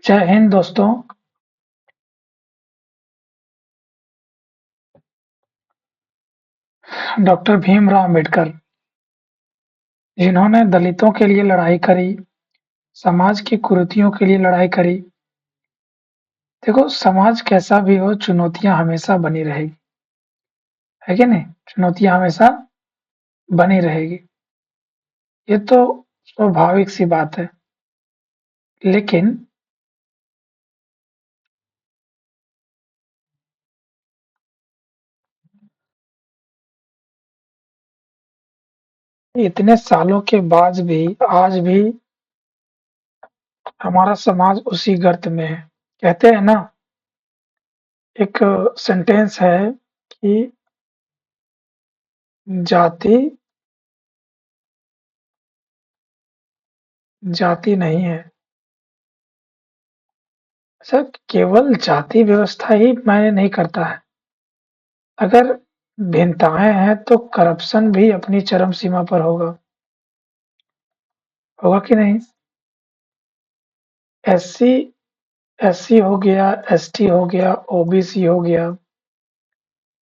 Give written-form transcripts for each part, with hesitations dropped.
जय हिंद दोस्तों। डॉक्टर भीमराव अम्बेडकर, जिन्होंने दलितों के लिए लड़ाई करी, समाज की कुरीतियों के लिए लड़ाई करी। देखो, समाज कैसा भी हो, चुनौतियाँ हमेशा बनी रहेगी, है कि नहीं? चुनौतियाँ हमेशा बनी रहेगी। ये तो स्वाभाविक सी बात है। लेकिन इतने सालों के बाद भी आज भी हमारा समाज उसी गर्त में है। कहते हैं ना, एक सेंटेंस है कि जाति जाति नहीं है। अच्छा, केवल जाति व्यवस्था ही मायने नहीं करता है। अगर भिन्नताएँ हैं तो करप्शन भी अपनी चरम सीमा पर होगा। होगा कि नहीं? एससी एससी हो गया, एसटी हो गया, ओबीसी हो गया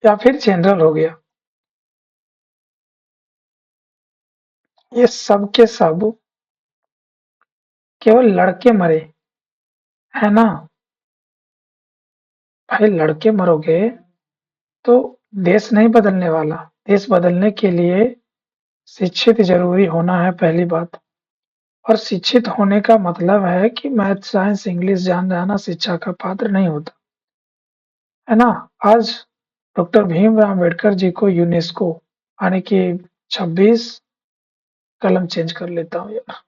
या फिर जनरल हो गया। ये सब के सब केवल लड़के मरे, है ना? भाई, लड़के मरोगे तो देश नहीं बदलने वाला। देश बदलने के लिए शिक्षित ज़रूरी होना है, पहली बात। और शिक्षित होने का मतलब है कि मैथ, साइंस, इंग्लिश जान जाना शिक्षा का पात्र नहीं होता, है ना? आज डॉक्टर भीमराव अम्बेडकर जी को यूनेस्को यानी कि 26 कलम चेंज कर लेता हूँ यार।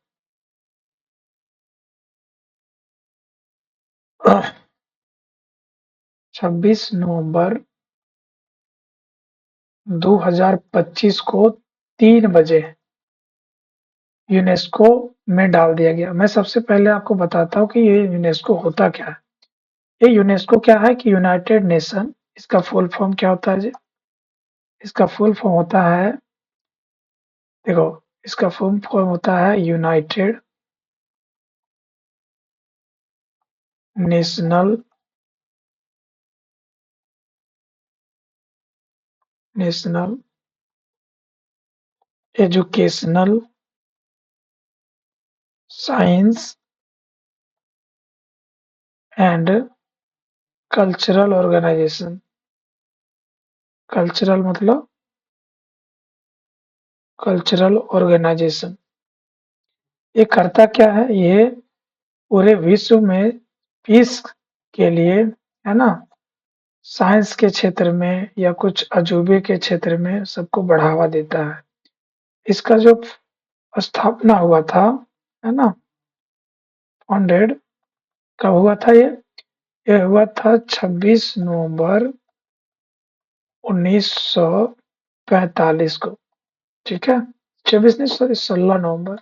26 नवंबर 2025 को 3 बजे यूनेस्को में डाल दिया गया। मैं सबसे पहले आपको बताता हूँ कि ये यूनेस्को होता क्या है। ये यूनेस्को क्या है कि यूनाइटेड नेशन, इसका फुल फॉर्म क्या होता है जी? इसका फुल फॉर्म होता है, देखो, इसका फुल फॉर्म होता है united national national educational science and cultural organisation. Cultural मतलब कल्चरल ऑर्गेनाइजेशन। ये करता क्या है? ये पूरे विश्व में पीस के लिए, है ना, साइंस के क्षेत्र में या कुछ अजूबे के क्षेत्र में सबको बढ़ावा देता है। इसका जो स्थापना हुआ था, है ना, फाउंडेड कब हुआ था ये? ये हुआ था 26 नवंबर 1945 को। ठीक है? 26 नहीं, सॉरी, 16 नवंबर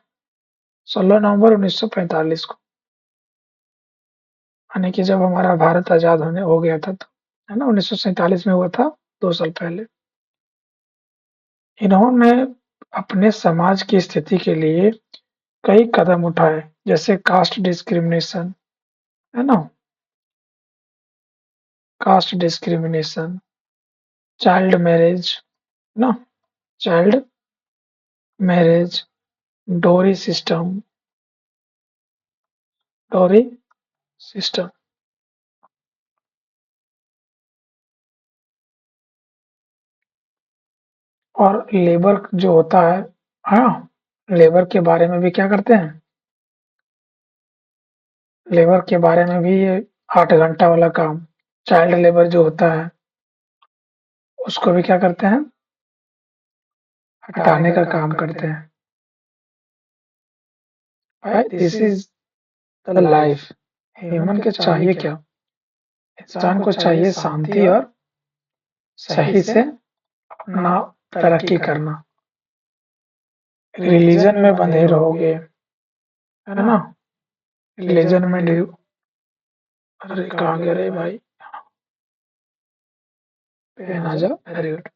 1945 को, यानी कि जब हमारा भारत आज़ाद होने हो गया था, तो, है ना, 1947 में हुआ था, 2 साल पहले। इन्होंने अपने समाज की स्थिति के लिए कई कदम उठाए, जैसे कास्ट डिस्क्रिमिनेशन, है ना? कास्ट डिस्क्रिमिनेशन, चाइल्ड मैरेज, ना, चाइल्ड मैरेज, डोरी सिस्टम, डोरी सिस्टम और लेबर जो होता है, हाँ, लेबर के बारे में भी क्या करते हैं? लेबर के बारे में भी ये 8 घंटा वाला काम, चाइल्ड लेबर जो होता है, उसको भी क्या करते हैं? हटाने का काम करते हैं। भाई, this is the life. Human के चाहिए क्या? इंसान को चाहिए शांति और सही से अपना तरक्की करना। रिलीजन में बंधे रहोगे, है ना? रिलीजन में अरे कहाँ गया रे भाई? पेन आ जा, वेरी गुड।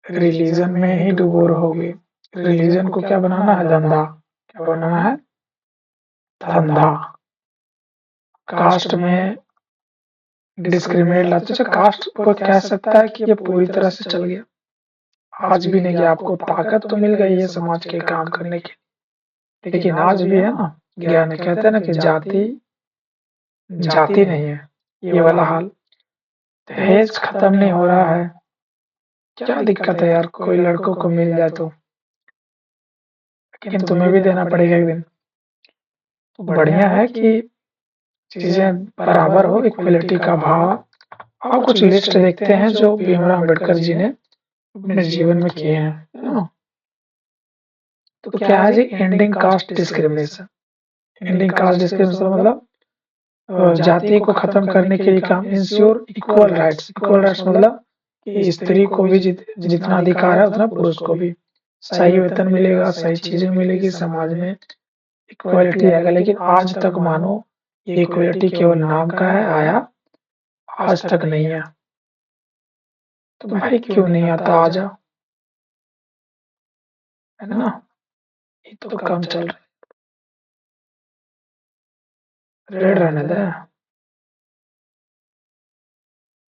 रिलीजन में ही डुबो रहोगे। रिलीजन को क्या बनाना है? धंधा। क्या बनाना है? धंधा, कास्ट में डिस्क्रिमिनेट लाते। अच्छा, कास्ट को कह सकता है कि ये पूरी तरह से चल गया। आज भी नहीं गया, आपको ताकत तो मिल गई है समाज के काम करने की, लेकिन आज भी है ना, ज्ञान कहते हैं ना कि जाति जाति नहीं है, ये वाला हाल। दहेज खत्म नहीं हो रहा है, क्या दिक्कत है यार, कोई लड़कों को मिल जाए तो, लेकिन तुम्हें भी देना पड़ेगा एक दिन। तो बढ़िया है कि चीजें बराबर हो, इक्वलिटी का भाव। आप कुछ लिस्ट देखते हैं जो भीमराव अम्बेडकर जी ने अपने जीवन में किए हैं। तो क्या है जी, ending caste discrimination. Ending caste discrimination मतलब जाति को खत्म करने के लिए काम। Ensure equal rights. Equal rights मतलब कि स्त्री को भी जितना अधिकार है उतना पुरुष को भी। सही वेतन मिलेगा, सही चीजें मिलेगी, समाज में इक्वलिटी आएगा। लेकिन आज तक मानो ये इक्वलिटी केवल नाम का है, आया आज तक नहीं है। तो भाई क्यों नहीं आता, आ जा, है ना। ये तो कम चल रहा है, रेड रहने दे,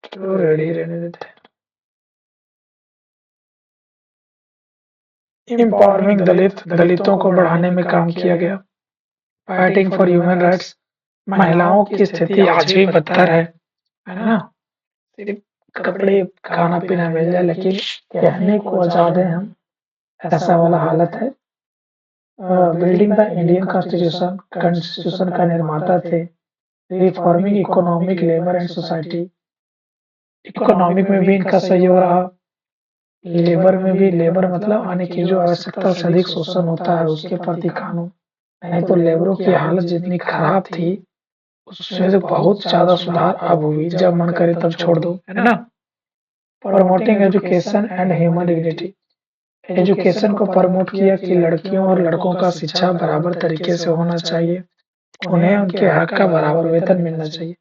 चलो रेड ही रहने देते। एम्पावरिंग दलित, दलितों को बढ़ाने में काम किया गया। फाइटिंग फॉर ह्यूमन राइट्स, महिलाओं की स्थिति आज भी बदतर है ना। सिर्फ कपड़े खाना पीना मिल जाए लेकिन कहने को आजाद है हम, ऐसा वाला हालत है। Building the Indian constitution, constitution का निर्माता थे। Reforming economic, labour and society, economic में भी इनका सहयोग रहा। लेबर में भी, लेबर मतलब आने की जो आवश्यकता से अधिक शोषण होता है उसके प्रति कानून। नहीं तो लेबरों की हालत जितनी खराब थी उसमें से बहुत ज्यादा सुधार अब हुई, जब मन करे तब छोड़ दो, है ना। Promoting education and human dignity, education को प्रमोट किया कि लड़कियों और लड़कों का शिक्षा बराबर तरीके से होना चाहिए, उन्हें उनके हक का बराबर वेतन मिलना चाहिए।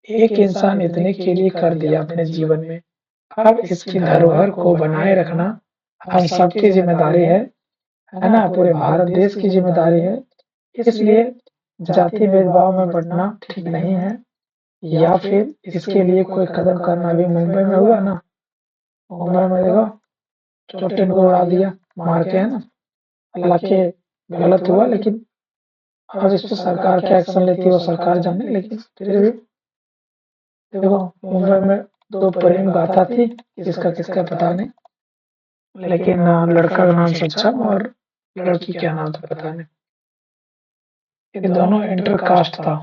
एक इंसान इतने के लिए कर दिया अपने जीवन में, अब इसकी धरोहर को बनाए रखना हम सबकी जिम्मेदारी है ना, पूरे भारत देश की जिम्मेदारी है। इसलिए जाति भेदभाव में बढ़ना ठीक नहीं है, या फिर इसके लिए कोई कदम करना। अभी मुंबई में हुआ ना, मुंबई में देखो छोटे को उड़ा दिया मार के, है ना। हालांकि गलत हुआ, लेकिन अब इस पर सरकार क्या एक्शन लेती है वो सरकार जाने, लेकिन फिर भी देखो मुंबई में दो प्रेम गाथा थी, किसका किसका पता नहीं, लेकिन लड़का का नाम सक्षम और लड़की क्या नाम था पता नहीं। ये दोनों इंटर कास्ट था।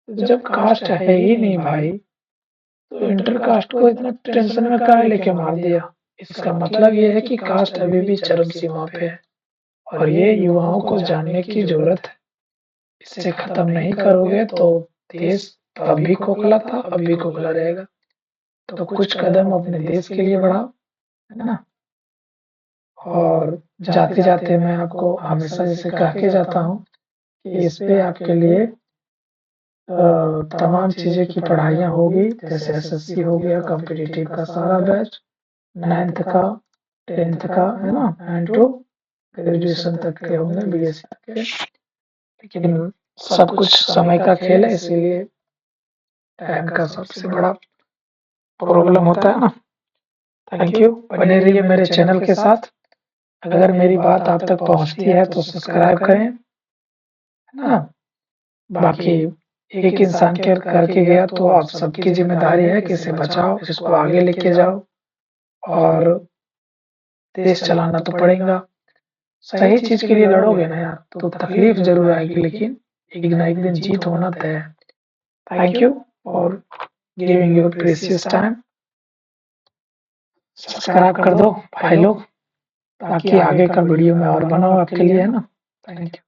जब कास्ट है ही नहीं भाई, तो इंटर कास्ट को इतना टेंशन में काहे लेके मार दिया। इसका मतलब ये है कि कास्ट अभी भी चरम सीमा पे है और ये युवाओं को जानने की जरूरत है। इसे खत्म नहीं करोगे तो देश तब भी खोखला था, अब भी खोखला रहेगा। तो कुछ कदम अपने देश के लिए बढ़ाओ, है ना। और जाते जाते मैं आपको हमेशा जैसे कह के जाता हूँ कि इस पे आपके लिए तमाम चीजें की पढ़ाइयाँ होगी, जैसे एसएससी हो गया, कॉम्पिटिटिव का सारा बैच, 9th का, 10th का, है ना, एंड टू ग्रेजुएशन तक के होंगे, बीएससी तक के। लेकिन सब कुछ समय का खेल है, इसीलिए टाइम का सबसे बड़ा प्रॉब्लम होता है ना। थैंक यू, बने रहिए मेरे चैनल के साथ। अगर मेरी बात आप तक पहुंचती है तो सब्सक्राइब करें, है ना। बाकी एक इंसान के करके गया तो आप सबकी जिम्मेदारी है कि इसे बचाओ, इसको आगे लेके जाओ, और देश चलाना तो पड़ेगा। सही चीज के लिए लड़ोगे ना यार तो तकलीफ जरूर आएगी, लेकिन एक ना एक दिन जीत होना तय है। Thank you for giving your precious time. Subscribe कर दो भाई लोग, ताकि आगे का वीडियो मैं और बनाऊं आपके लिए, है ना। Thank you.